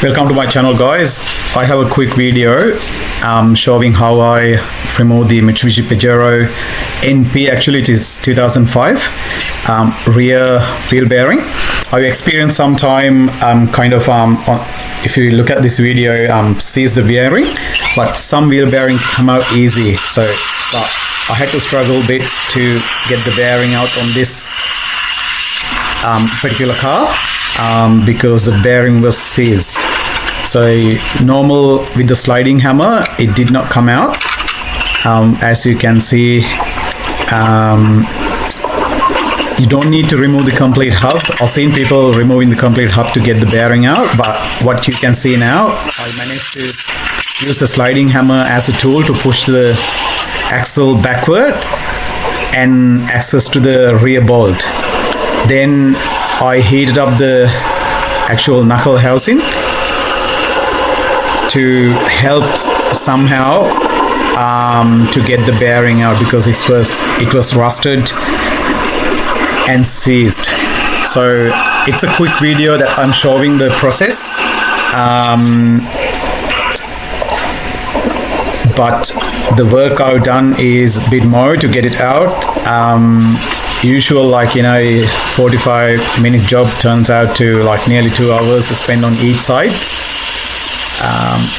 Welcome to my channel, guys. I have a quick video showing how I remove the Mitsubishi Pajero NP. Actually it is 2005 rear wheel bearing. I've experienced some time if you look at this video, sees the bearing, but some wheel bearing come out easy, so I had to struggle a bit to get the bearing out on this particular car because the bearing was seized. So normal with the sliding hammer, it did not come out. As you can see, you don't need to remove the complete hub. I've seen people removing the complete hub to get the bearing out, but what you can see now, I managed to use the sliding hammer as a tool to push the axle backward and access to the rear bolt. Then I heated up the actual knuckle housing to help somehow to get the bearing out, because it was rusted and seized. So it's a quick video that I'm showing the process, but the work I've done is a bit more to get it out. Usual 45-minute job turns out to nearly 2 hours to spend on each side.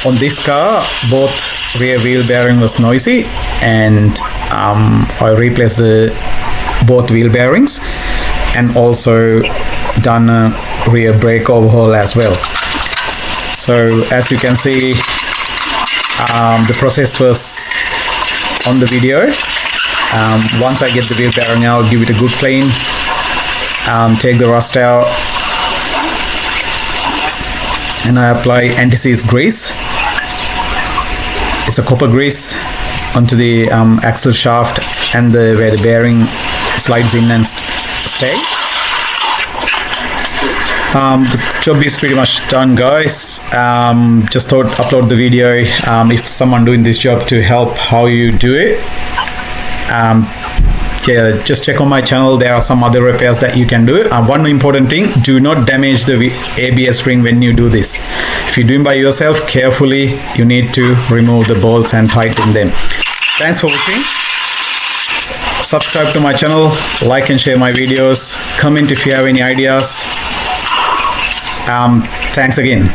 On this car, both rear wheel bearing was noisy, and I replaced both wheel bearings and also done a rear brake overhaul as well. So as you can see, the process was on the video. Once I get the wheel bearing out, give it a good clean, take the rust out, and I apply anti-seize grease. It's a copper grease onto the axle shaft and where the bearing slides in and stay. The job is pretty much done, guys. Just thought upload the video if someone doing this job to help how you do it. Just check on my channel, there are some other repairs that you can do. One important thing, do not damage the ABS ring when you do this. If you're doing by yourself, carefully you need to remove the bolts and tighten them. Thanks for watching. Subscribe to my channel, like and share my videos, comment if you have any ideas. Thanks again.